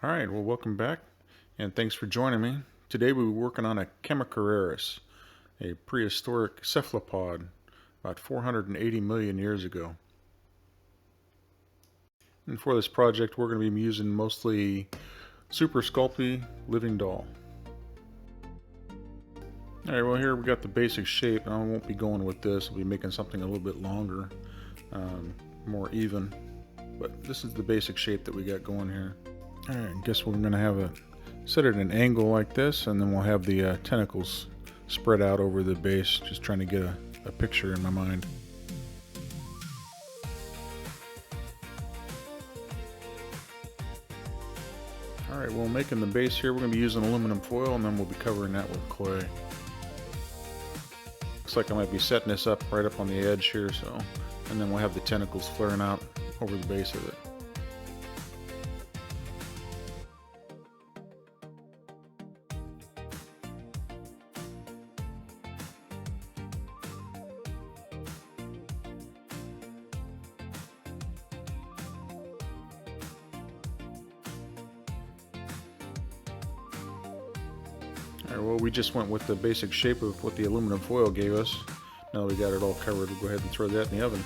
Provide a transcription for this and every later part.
Alright, well, welcome back, and thanks for joining me. Today we were working on a Cameroceras, a prehistoric cephalopod about 480 million years ago. And for this project we're going to be using mostly Super Sculpey living doll. Alright, well, here we got the basic shape. I won't be going with this. I'll be making something a little bit longer, more even. But this is the basic shape that we got going here. Alright, I guess we're going to have it set at an angle like this, and then we'll have the tentacles spread out over the base, just trying to get a picture in my mind. Alright, well, making the base here, we're going to be using aluminum foil, and then we'll be covering that with clay. Looks like I might be setting this up right up on the edge here, and then we'll have the tentacles flaring out over the base of it. Alright, well, we just went with the basic shape of what the aluminum foil gave us. Now that we got it all covered, we'll go ahead and throw that in the oven.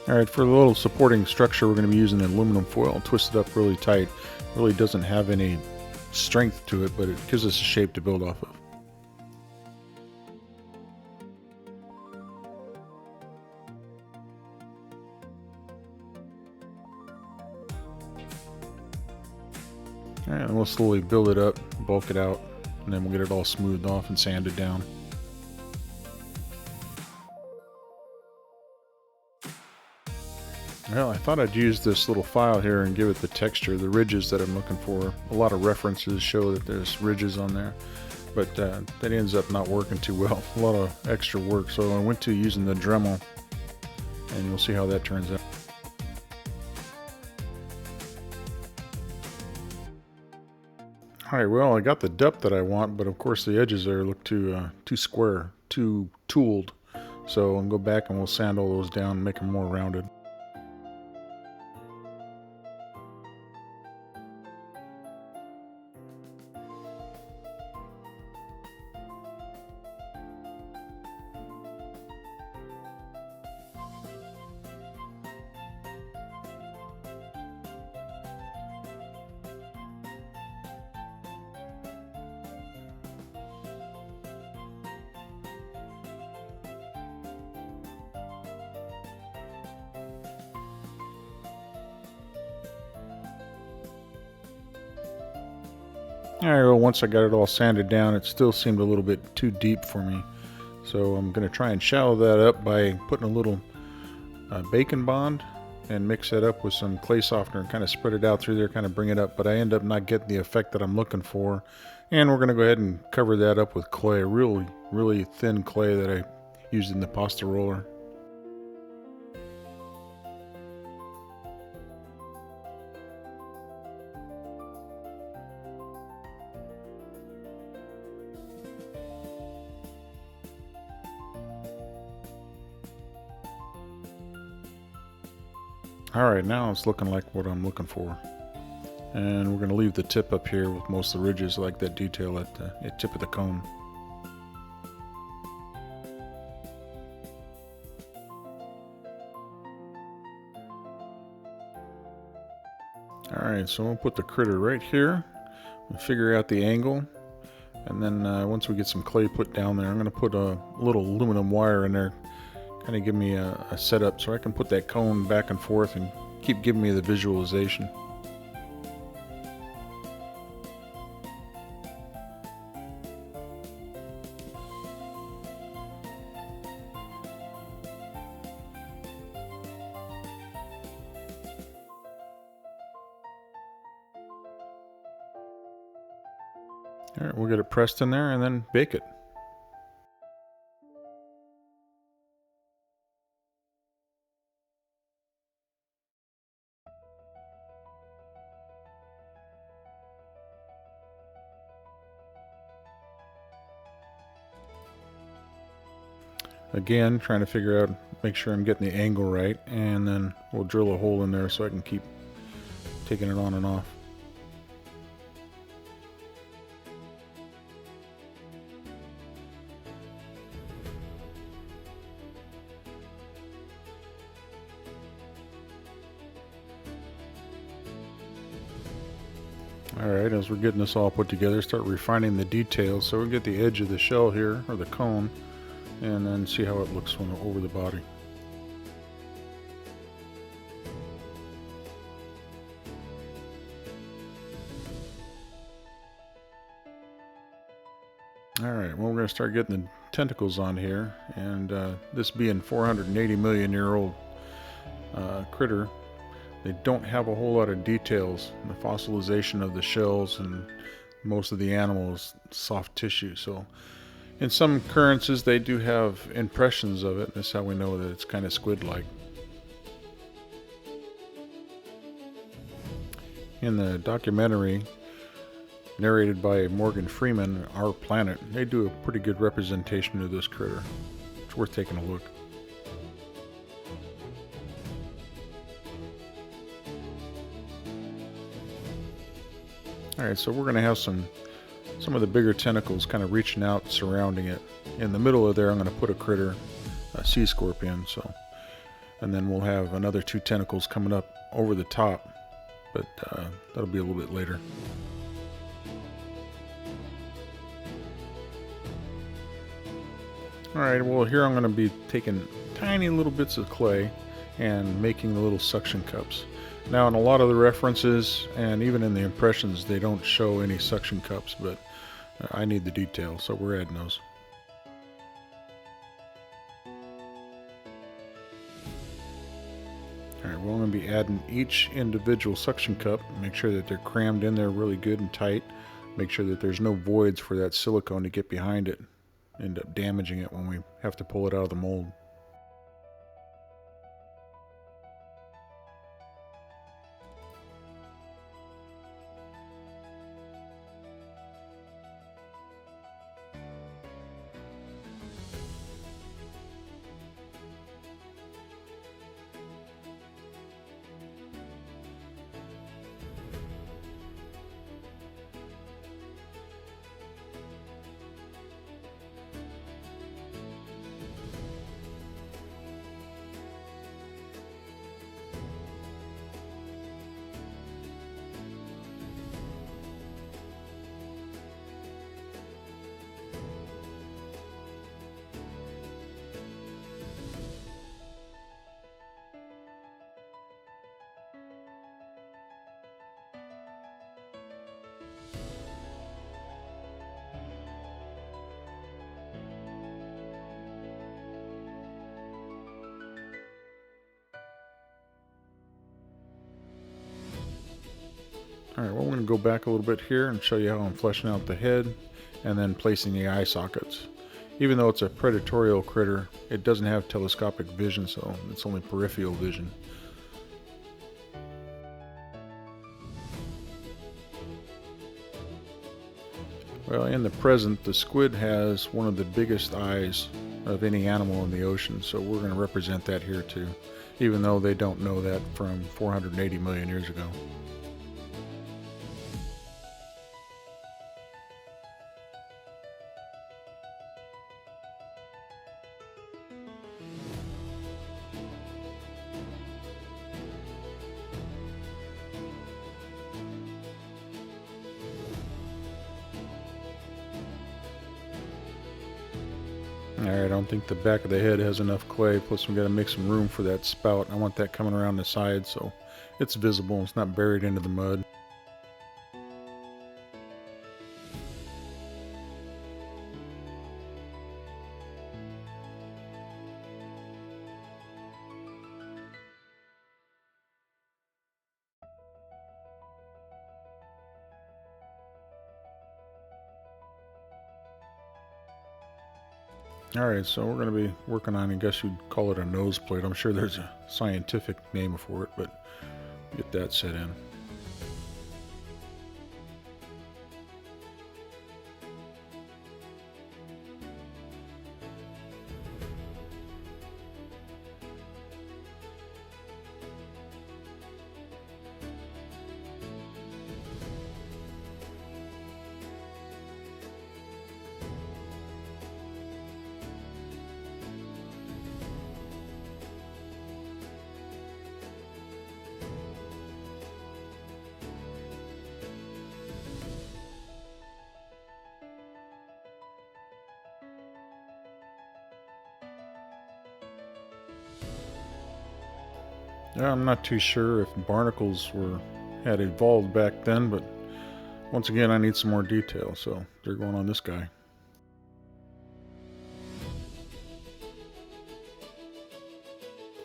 Alright, for the little supporting structure we're going to be using aluminum foil, twisted up really tight. Really doesn't have any strength to it, but it gives us a shape to build off of. Alright, and we'll slowly build it up, bulk it out, and then we'll get it all smoothed off and sanded down. Well, I thought I'd use this little file here and give it the texture, the ridges that I'm looking for. A lot of references show that there's ridges on there, but that ends up not working too well. A lot of extra work, so I went to using the Dremel, and you'll see how that turns out. Alright, well, I got the depth that I want, but of course the edges there look too square, too tooled. So I'll go back and we'll sand all those down and make them more rounded. Alright, well, once I got it all sanded down, it still seemed a little bit too deep for me. So I'm going to try and shallow that up by putting a little bacon bond and mix it up with some clay softener and kind of spread it out through there, kind of bring it up. But I end up not getting the effect that I'm looking for. And we're going to go ahead and cover that up with clay, really, really thin clay that I used in the pasta roller. Alright, now it's looking like what I'm looking for. And we're going to leave the tip up here with most of the ridges, like that detail at the tip of the cone. Alright, so we'll put the critter right here and figure out the angle. And then once we get some clay put down there, I'm going to put a little aluminum wire in there, kind of give me a setup so I can put that cone back and forth and keep giving me the visualization. All right, we'll get it pressed in there and then bake it. Again, trying to figure out, make sure I'm getting the angle right, and then we'll drill a hole in there so I can keep taking it on and off. Alright, as we're getting this all put together, start refining the details. So we get the edge of the shell here, or the cone, and then see how it looks when over the body. Alright, well, we're going to start getting the tentacles on here, and this being 480 million year old critter, they don't have a whole lot of details. The fossilization of the shells and most of the animal is soft tissue. So in some occurrences they do have impressions of it. That's how we know that it's kind of squid-like. In the documentary narrated by Morgan Freeman, Our Planet, they do a pretty good representation of this critter. It's worth taking a look. Alright, so we're going to have some of the bigger tentacles kind of reaching out, surrounding it. In the middle of there, I'm going to put a critter, a sea scorpion, and then we'll have another 2 tentacles coming up over the top, but that'll be a little bit later. Alright, well, here I'm going to be taking tiny little bits of clay and making the little suction cups. Now, in a lot of the references and even in the impressions, they don't show any suction cups, but I need the details, so we're adding those. Alright, well, I'm going to be adding each individual suction cup. Make sure that they're crammed in there really good and tight. Make sure that there's no voids for that silicone to get behind it. End up damaging it when we have to pull it out of the mold. Alright, well, we're going to go back a little bit here and show you how I'm fleshing out the head and then placing the eye sockets. Even though it's a predatorial critter, it doesn't have telescopic vision, so it's only peripheral vision. Well, in the present, the squid has one of the biggest eyes of any animal in the ocean, so we're going to represent that here too, even though they don't know that from 480 million years ago. Alright, I don't think the back of the head has enough clay, plus we've got to make some room for that spout. I want that coming around the side so it's visible, it's not buried into the mud. Alright, so we're going to be working on, I guess you'd call it a nose plate. I'm sure there's a scientific name for it, but get that set in. Yeah, I'm not too sure if barnacles had evolved back then, but once again I need some more detail, so they're going on this guy.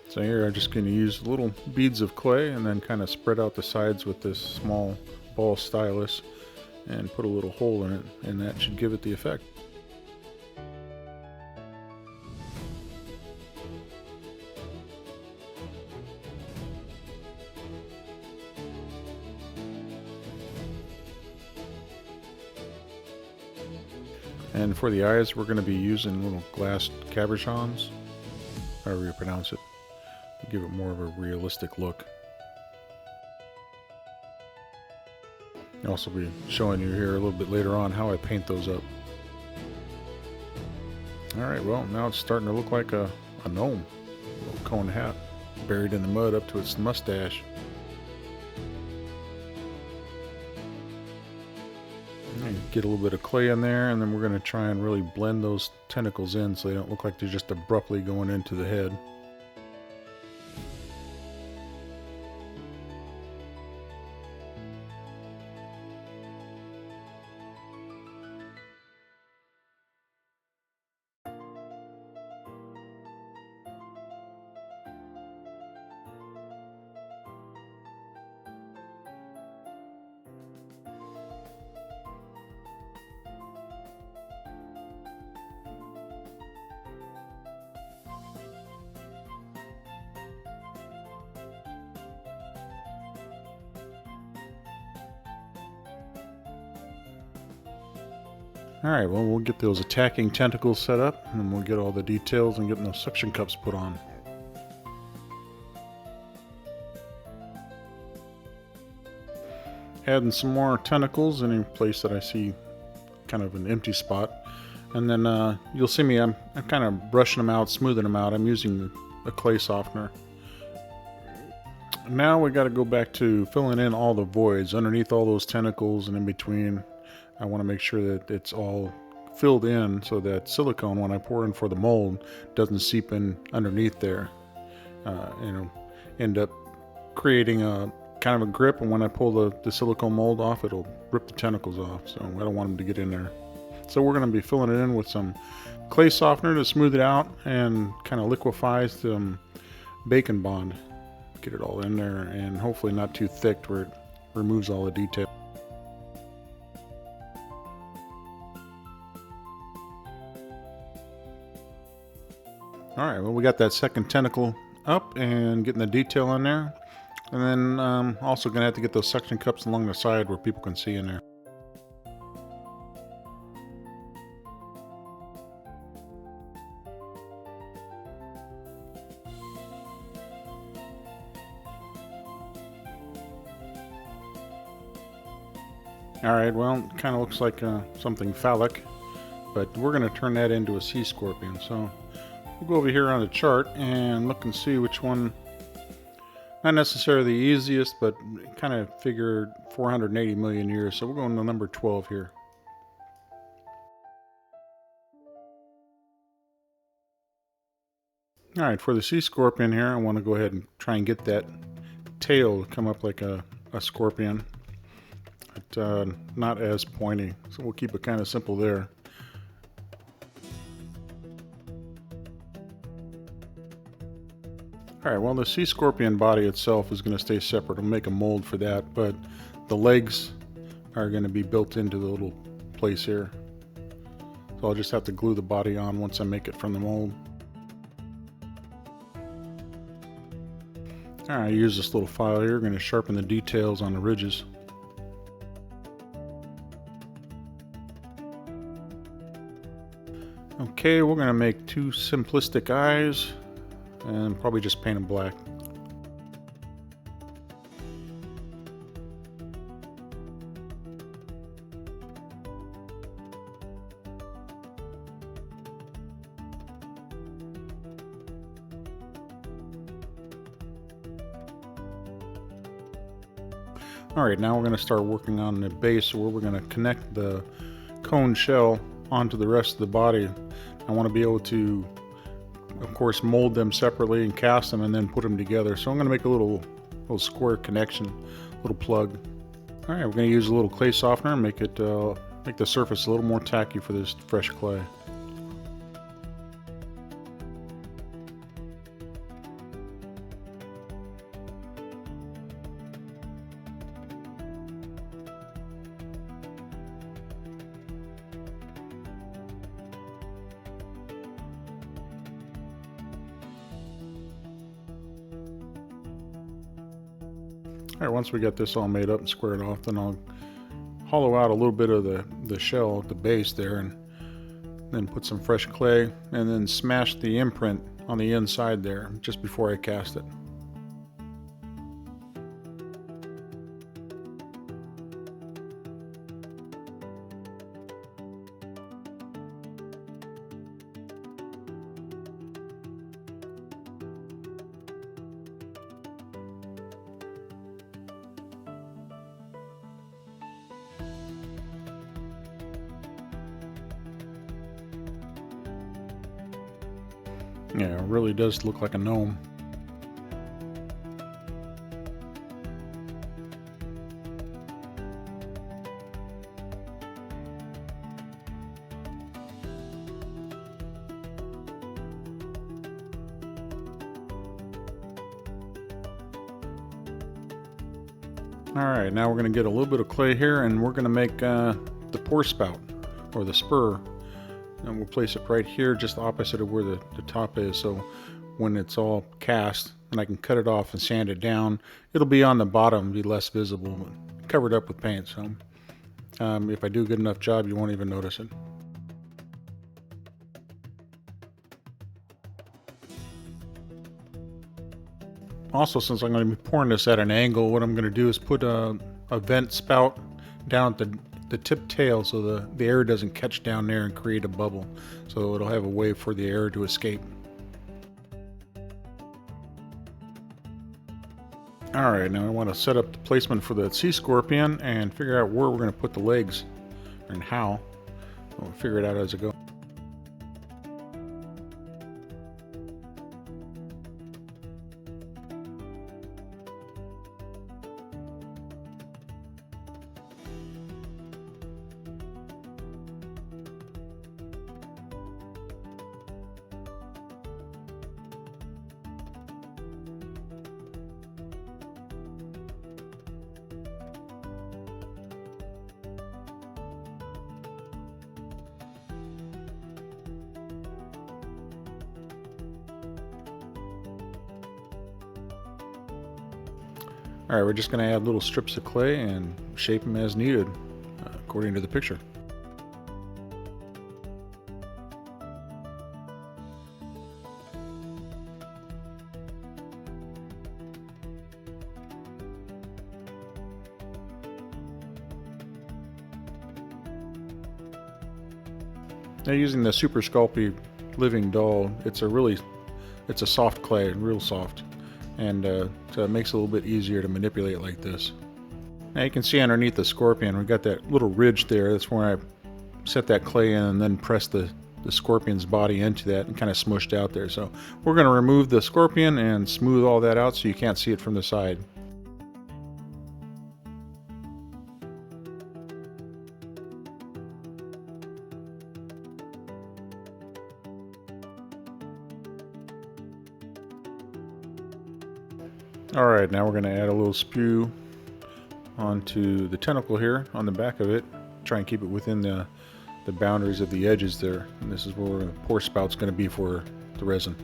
So here I'm just going to use little beads of clay and then kind of spread out the sides with this small ball stylus and put a little hole in it, and that should give it the effect. And for the eyes, we're going to be using little glass cabochons, however you pronounce it, to give it more of a realistic look. I'll also be showing you here a little bit later on how I paint those up. Alright, well, now it's starting to look like a gnome. A little cone hat, buried in the mud up to its mustache. Get a little bit of clay in there, and then we're going to try and really blend those tentacles in so they don't look like they're just abruptly going into the head. Alright, well, we'll get those attacking tentacles set up, and then we'll get all the details and get those suction cups put on. Adding some more tentacles in any place that I see kind of an empty spot. And then you'll see me, I'm kind of brushing them out, smoothing them out. I'm using a clay softener. Now we got to go back to filling in all the voids underneath all those tentacles and in between. I want to make sure that it's all filled in so that silicone, when I pour in for the mold, doesn't seep in underneath there. End up creating a kind of a grip, and when I pull the silicone mold off, it'll rip the tentacles off. So I don't want them to get in there. So we're going to be filling it in with some clay softener to smooth it out and kind of liquefy some bacon bond. Get it all in there, and hopefully not too thick where it removes all the detail. Alright, well, we got that second tentacle up and getting the detail in there. And then also going to have to get those suction cups along the side where people can see in there. Alright, well, it kind of looks like something phallic, but we're going to turn that into a sea scorpion. So we'll go over here on the chart and look and see which one, not necessarily the easiest, but kind of figured 480 million years. So we're going to number 12 here. Alright, for the sea scorpion here, I want to go ahead and try and get that tail to come up like a scorpion, but not as pointy. So we'll keep it kind of simple there. Alright, well, the sea scorpion body itself is going to stay separate. I'll make a mold for that, but the legs are going to be built into the little place here. So So I'll just have to glue the body on once I make it from the mold. Alright, I use this little file here. I'm going to sharpen the details on the ridges. Okay, we're going to make two simplistic eyes and probably just paint them black. Alright, now we're going to start working on the base where we're going to connect the cone shell onto the rest of the body. I want to be able to, of course, mold them separately and cast them and then put them together. So I'm going to make a little square connection, little plug. Alright, we're going to use a little clay softener and make the surface a little more tacky for this fresh clay. Alright, once we get this all made up and squared off, then I'll hollow out a little bit of the shell at the base there, and then put some fresh clay and then smash the imprint on the inside there just before I cast it. Yeah, it really does look like a gnome. Alright, now we're going to get a little bit of clay here and we're going to make the pour spout, or the spur. And we'll place it right here just opposite of where the top is, so when it's all cast and I can cut it off and sand it down, it'll be on the bottom, be less visible, but covered up with paint. So if I do a good enough job, you won't even notice it. Also, since I'm going to be pouring this at an angle, what I'm going to do is put a vent spout down at the tip tail so the air doesn't catch down there and create a bubble, so it'll have a way for the air to escape. Alright, now I want to set up the placement for the sea scorpion and figure out where we're going to put the legs and how. We'll figure it out as I go. Alright, we're just going to add little strips of clay and shape them as needed, according to the picture. Now, using the Super Sculpey living doll, it's a soft clay, real soft. And so it makes it a little bit easier to manipulate like this. Now you can see underneath the scorpion, we've got that little ridge there. That's where I set that clay in and then press the scorpion's body into that and kind of smushed out there. So we're going to remove the scorpion and smooth all that out so you can't see it from the side. Alright, now we're going to add a little spew onto the tentacle here on the back of it. Try and keep it within the the boundaries of the edges there. And this is where the pour spout's going to be for the resin.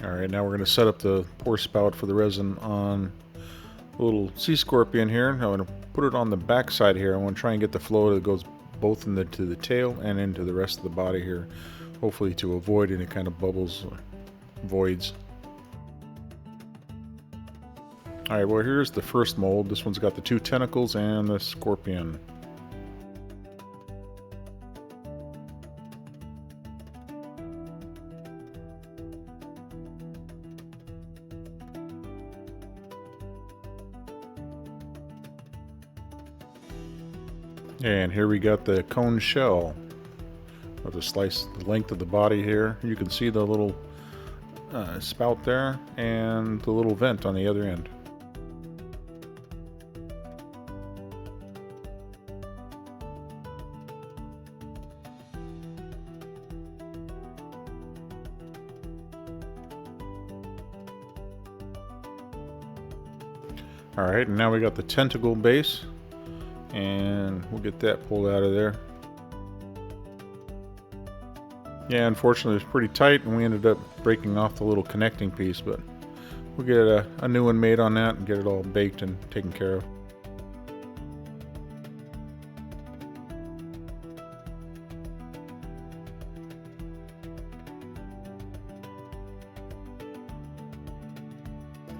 Alright, now we're going to set up the pour spout for the resin on a little sea scorpion here. I'm going to put it on the back side here. I want to try and get the flow that goes both into the tail and into the rest of the body here, hopefully to avoid any kind of bubbles or voids. Alright, well here's the first mold. This one's got the 2 tentacles and the scorpion. And here we got the cone shell with the length of the body here. You can see the little spout there and the little vent on the other end. Alright, and now we got the tentacle base. And we'll get that pulled out of there. Yeah, unfortunately it's pretty tight and we ended up breaking off the little connecting piece, but we'll get a new one made on that and get it all baked and taken care of.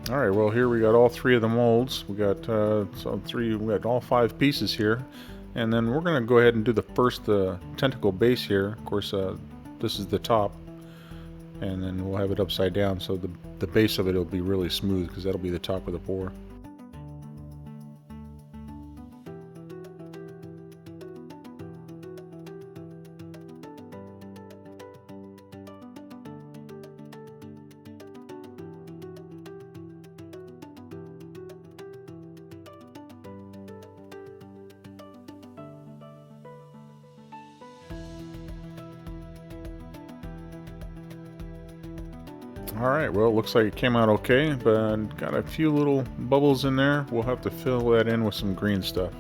Alright, well here we got all 3 of the molds. We got we got all 5 pieces here. And then we're going to go ahead and do the first tentacle base here. Of course, this is the top. And then we'll have it upside down, so the base of it will be really smooth because that'll be the top of the pour. Alright, well it looks like it came out okay, but got a few little bubbles in there. We'll have to fill that in with some green stuff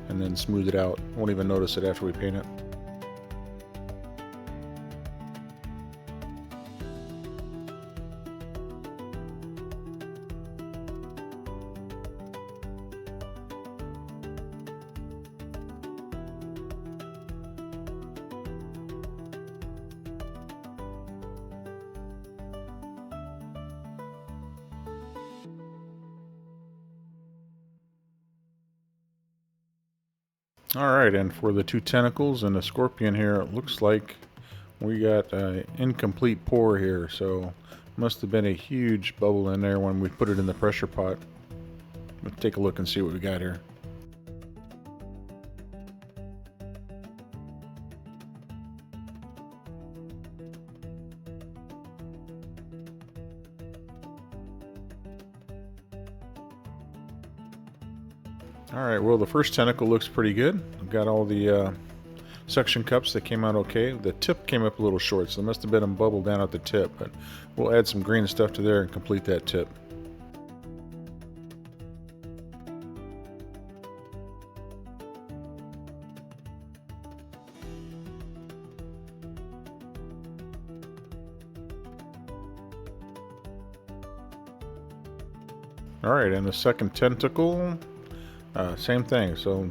and then smooth it out. Won't even notice it after we paint it. Alright, and for the 2 tentacles and the scorpion here, it looks like we got an incomplete pour here, so must have been a huge bubble in there when we put it in the pressure pot. Let's take a look and see what we got here. Alright, well the first tentacle looks pretty good. I've got all the suction cups that came out okay. The tip came up a little short, so there must have been a bubble down at the tip, but we'll add some green stuff to there and complete that tip. Alright, and the second tentacle, same thing. So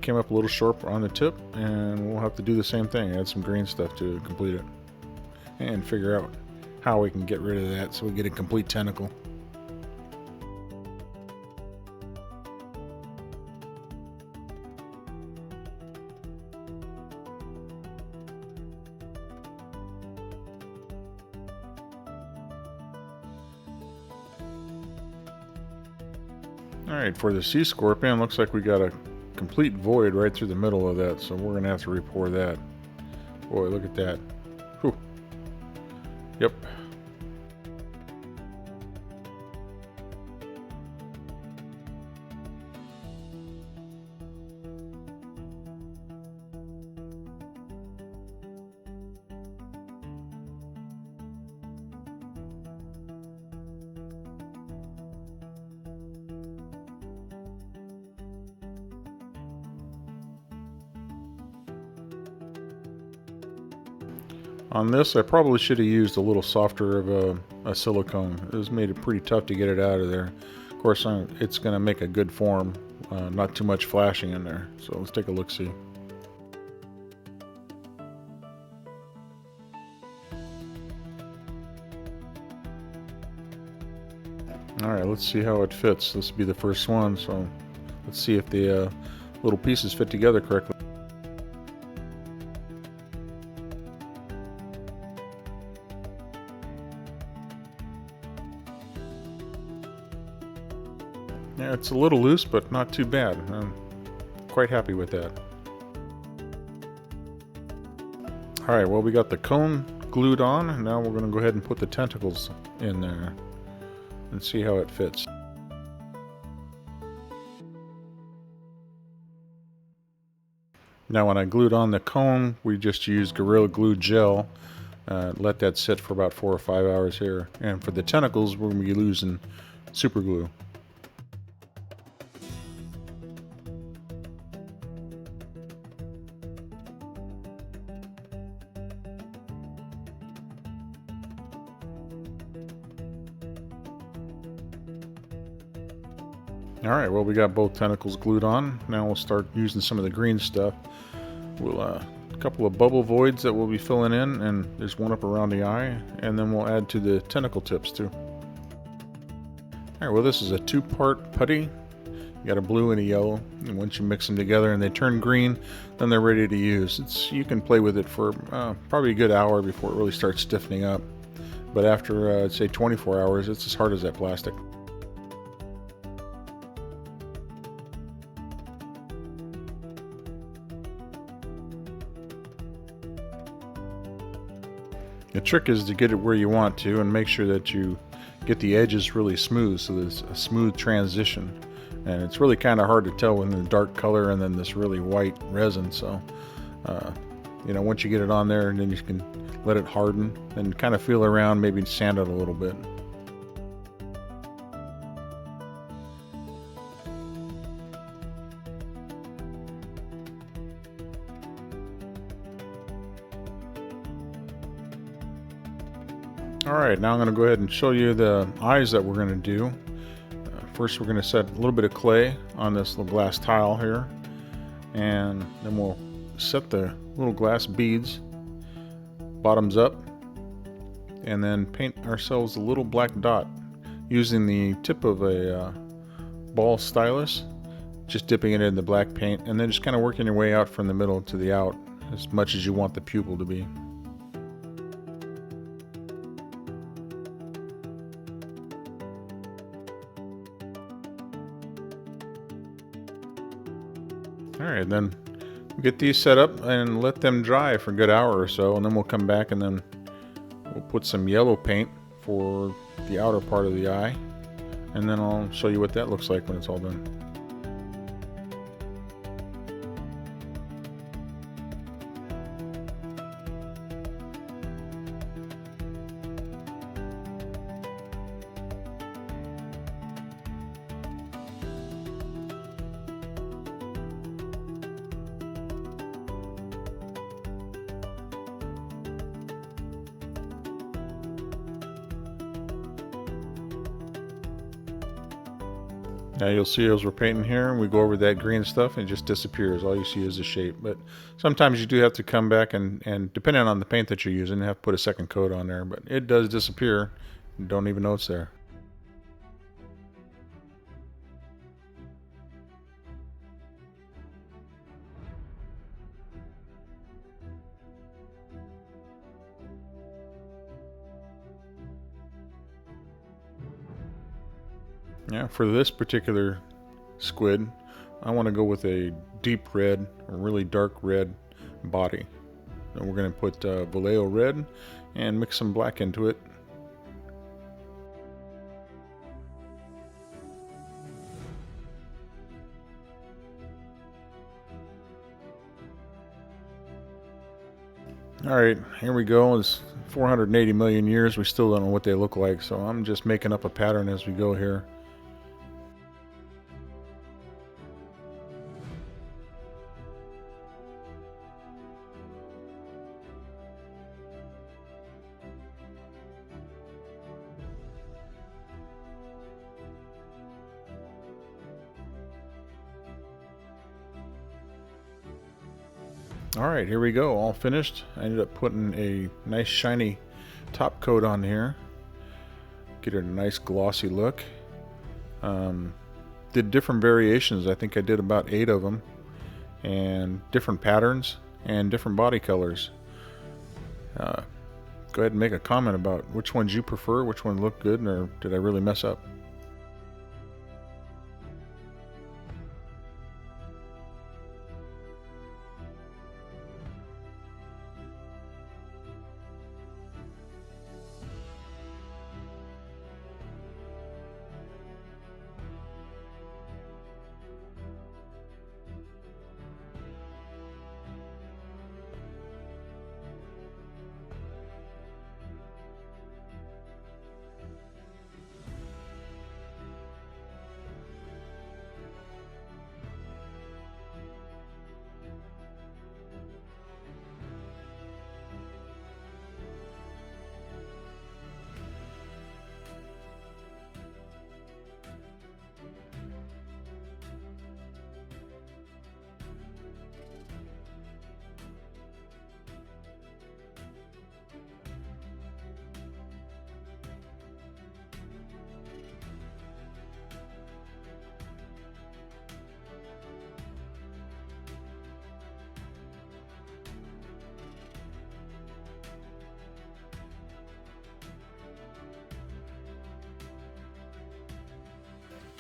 came up a little short on the tip, and we'll have to do the same thing, add some green stuff to complete it and figure out how we can get rid of that so we get a complete tentacle. Alright, for the sea scorpion, looks like we got a complete void right through the middle of that, so we're going to have to repour that. Boy, look at that. Whew. Yep. On this, I probably should have used a little softer of a silicone. It has made it pretty tough to get it out of there. Of course, it's going to make a good form, not too much flashing in there. So let's take a look-see. Alright, let's see how it fits. This will be the first one, so let's see if the little pieces fit together correctly. Yeah, it's a little loose, but not too bad. I'm quite happy with that. Alright, well, we got the cone glued on, and now we're going to go ahead and put the tentacles in there and see how it fits. Now, when I glued on the cone, we just used Gorilla Glue gel. Let that sit for about 4 or 5 hours here. And for the tentacles, we're going to be using super glue. Alright, well, we got both tentacles glued on. Now we'll start using some of the green stuff. We'll a couple of bubble voids that we'll be filling in, and there's one up around the eye, and then we'll add to the tentacle tips too. Alright, well, this is a 2-part putty. You got a blue and a yellow, and once you mix them together and they turn green, then they're ready to use. You can play with it for probably a good hour before it really starts stiffening up. But after, say, 24 hours, it's as hard as that plastic. The trick is to get it where you want to and make sure that you get the edges really smooth so there's a smooth transition. And it's really kind of hard to tell in the dark color and then this really white resin. So, you know, once you get it on there, and then you can let it harden and kind of feel around, maybe sand it a little bit. Alright, now I'm going to go ahead and show you the eyes that we're going to do. First, we're going to set a little bit of clay on this little glass tile here, and then we'll set the little glass beads bottoms up, and then paint ourselves a little black dot using the tip of a ball stylus, just dipping it in the black paint, and then just kind of working your way out from the middle to the out as much as you want the pupil to be. Alright, then we'll get these set up and let them dry for a good hour or so, and then we'll come back and then we'll put some yellow paint for the outer part of the eye, and then I'll show you what that looks like when it's all done. Now you'll see as we're painting here, we go over that green stuff and it just disappears. All you see is the shape. But sometimes you do have to come back and depending on the paint that you're using, have to put a second coat on there. But it does disappear. You don't even know it's there. Yeah, for this particular squid, I want to go with a deep red, a really dark red body. And we're going to put Vallejo red and mix some black into it. Alright, here we go. It's 480 million years. We still don't know what they look like, so I'm just making up a pattern as we go here. Alright, here we go, all finished. I ended up putting a nice shiny top coat on here. Get it a nice glossy look. Did different variations. I think I did about 8 of them. And different patterns and different body colors. Go ahead and make a comment about which ones you prefer, which one looked good, or did I really mess up?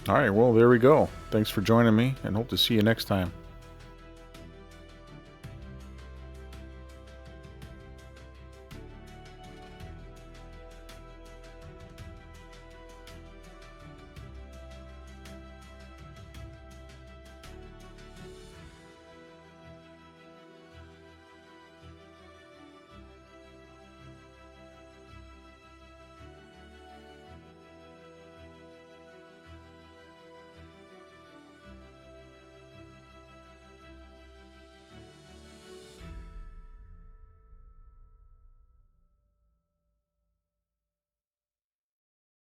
Alright, well, there we go. Thanks for joining me, and hope to see you next time.